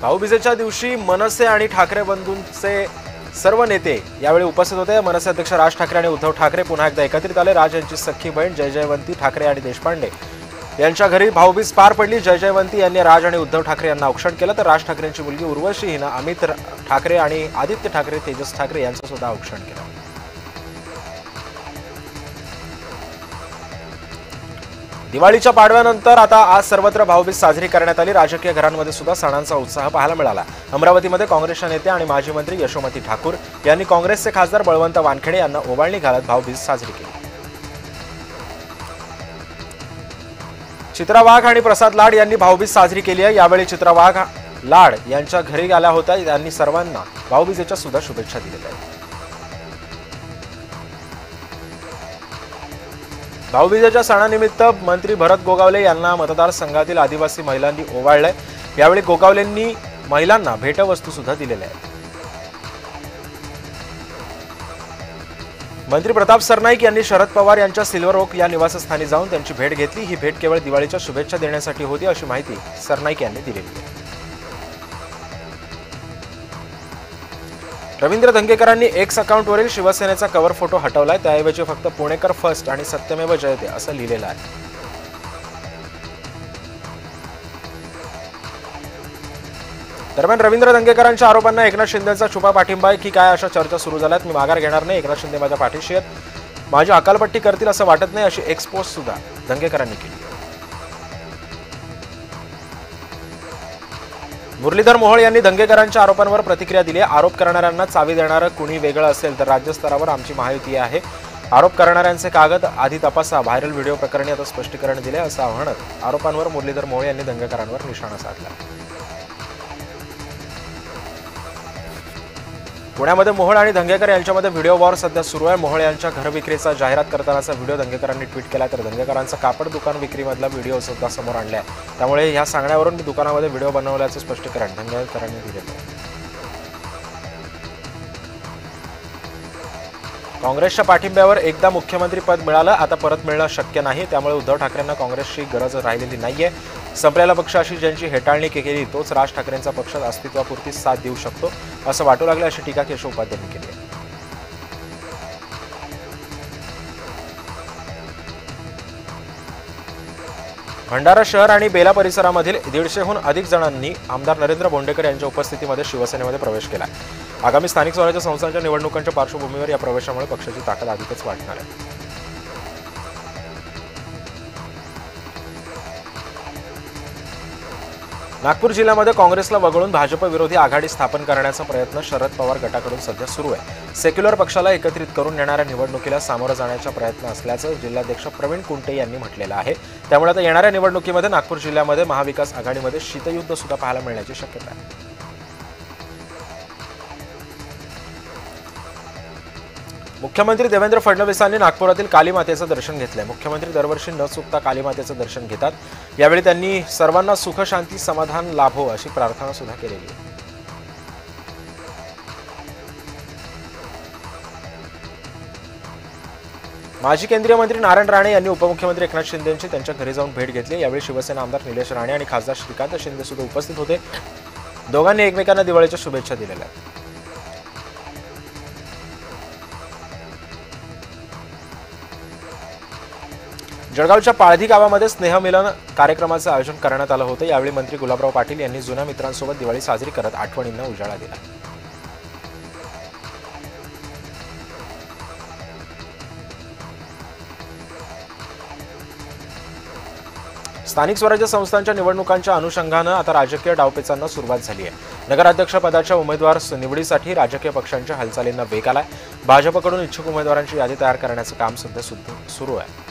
भाऊबीजेच्या दिवशी मनसे आणि ठाकरे बंधूंचे सर्व नेते यावेळी उपस्थित होते। मनसे अध्यक्ष राज ठाकरे आणि उद्धव ठाकरे पुन्हा एकदा एकत्रित आले। राज यांची सख्खी बहीण जयजयवंती ठाकरे आणि देशपांडे यांच्या घरी भाऊबीज पार पडली। जयजयवंती यांनी राज आणि उद्धव ठाकरे यांना औक्षण केलं, तर राज ठाकरेंची मुलगी उर्वशी हिनं अमित ठाकरे आणि आदित्य ठाकरे तेजस ठाकरे यांचं सुद्धा औक्षण केलं। दिवाळीच्या पाडव्यानंतर आता आज सर्वत्र भाऊबीज साजरी करण्यात आली। राजकीय घरांमध्ये सुद्धा सणांचा उत्साह पाहायला मिळाला। अमरावतीमध्ये काँग्रेसच्या नेत्या आणि माजी मंत्री यशोमती ठाकूर यांनी काँग्रेसचे खासदार बळवंत वानखेडे यांना ओवाळणी घालत भाऊबीज साजरी केली। चित्रा वाघ आणि प्रसाद लाड यांनी भाऊबीज साजरी केली आहे। यावेळी चित्रा वाघ लाड यांच्या घरी आल्या होत्या। त्यांनी सर्वांना भाऊबीजेच्या सुद्धा शुभेच्छा दिलेल्या आहेत। भाऊबीजेच्या सणानिमित्त मंत्री भरत गोगावले यांना मतदारसंघातील आदिवासी महिलांनी ओवाळले। यावेळी गोगावलेंनी महिलांना भेटवस्तू सुद्धा दिलेल्या आहेत। मंत्री प्रताप सरनाईक यांनी शरद पवार यांच्या सिल्वर ओक या निवासस्थानी जाऊन त्यांची भेट घेतली। ही भेट केवळ दिवाळीच्या शुभेच्छा देण्यासाठी होती अशी माहिती सरनाईक यांनी दिलेली आहे। रवींद्र धंगेकरांनी एक्स अकाउंटवरील शिवसेनेचा कव्हर फोटो हटवलाय। त्याऐवजी फक्त पुणेकर फर्स्ट आणि सत्यमेव जयते असं लिहिलेलं आहे। दरम्यान रवींद्र धंगेकरांच्या आरोपांना एकनाथ शिंदेचा छुपा पाठिंबा आहे की काय अशा चर्चा सुरू झाल्यात। मी माघार घेणार नाही, एकनाथ शिंदे माझ्या पाठीशी आहेत, माझी अकालपट्टी करतील असं वाटत नाही अशी एक्सपोज सुद्धा धंगेकरांनी केली। मुरलीधर मोहोळ यांनी धंगेकरांच्या आरोपांवर प्रतिक्रिया दिली आहे। आरोप करणाऱ्यांना चावी देणारं कुणी वेगळं असेल तर राज्यस्तरावर आमची महायुती आहे। आरोप करणाऱ्यांचे कागद आधी तपासा। व्हायरल व्हिडिओ प्रकरणी आता स्पष्टीकरण दिले असं आव्हान आरोपांवर मुरलीधर मोहोळ यांनी धंगेकरांवर निशाणा साधला। पुण्यामध्ये मोहोळ आणि धंगेकर यांच्यामध्ये व्हिडिओ वॉर सध्या सुरू आहे। मोहोळ यांच्या घर विक्रीचा जाहिरात करतानाचा व्हिडिओ धंगेकरांनी ट्विट केला, तर धंगेकरांचा कापड दुकान विक्रीमधला व्हिडिओ सुद्धा समोर आणलाय। त्यामुळे या सांगण्यावरून मी दुकानामध्ये व्हिडिओ बनवल्याचं स्पष्टीकरण धंगेकरांनी दिलेलं आहे। काँग्रेसच्या पाठिंब्यावर एकदा मुख्यमंत्री पद मिळालं, आता परत मिळणं शक्य नाही। त्यामुळे उद्धव ठाकरेंना काँग्रेसची गरज राहिलेली नाहीये। संपलेला पक्ष अशी ज्यांची हेटाळणी केली तोच राज ठाकरेंचा पक्ष अस्तित्वापुरती साथ देऊ शकतो असं वाटू लागलं अशी टीका केशव उपाध्यायांनी केली आहे। भंडारा शहर आणि बेला परिसरामधील 150हून अधिक जणांनी आमदार नरेंद्र बोंडेकर यांच्या उपस्थितीमध्ये शिवसेनेमध्ये प्रवेश केला। आगामी स्थानिक स्वराज्य संस्थांच्या निवडणुकांच्या पार्श्वभूमीवर या प्रवेशामुळे पक्षाची ताकद अधिकच वाढणार आहे। नागपूर जिल्ह्यामध्ये काँग्रेसला वगळून भाजप विरोधी आघाडी स्थापन करण्याचा प्रयत्न शरद पवार गटाकडून सध्या सुरू आहे। सेक्युलर पक्षाला एकत्रित करून येणाऱ्या निवडणुकीला सामोरं जाण्याचा प्रयत्न असल्याचं जिल्हाध्यक्ष प्रवीण कुंटे यांनी म्हटलेलं आहे। त्यामुळे आता येणाऱ्या निवडणुकीमध्ये नागपूर जिल्ह्यामध्ये महाविकास आघाडीमध्ये शीतयुद्ध सुद्धा पाहायला मिळण्याची शक्यता आहे। मुख्यमंत्री देवेंद्र फडणवीसांनी नागपुरातील कालीमातेचं दर्शन घेतलंय। मुख्यमंत्री दरवर्षी न चुकता कालीमातेचं दर्शन घेतात। यावेळी त्यांनी सर्वांना सुख शांती समाधान लाभो अशी प्रार्थना सुद्धा केलेली आहे। माजी केंद्रीय मंत्री नारायण राणे यांनी उपमुख्यमंत्री एकनाथ शिंदे यांची त्यांच्या घरी जाऊन भेट घेतली। यावेळी शिवसेना आमदार निलेश राणे आणि खासदार श्रीकांत शिंदे सुद्धा उपस्थित होते। दोघांनी एकमेकांना दिवाळीच्या शुभेच्छा दिलेल्या आहेत। जळगावच्या पाळधी गावामध्ये स्नेहमिलन कार्यक्रमाचं आयोजन करण्यात आलं होतं। यावेळी मंत्री गुलाबराव पाटील यांनी जुन्या मित्रांसोबत दिवाळी साजरी करत आठवणींना उजाळा दिला। स्थानिक स्वराज्य संस्थांच्या निवडणुकांच्या अनुषंगानं आता राजकीय डावपेचांना सुरुवात झाली आहे। नगराध्यक्ष पदाच्या उमेदवार निवडीसाठी राजकीय पक्षांच्या हालचालींना वेग आलाय। भाजपकडून इच्छुक उमेदवारांची यादी तयार करण्याचं काम सध्या सुरू आहे।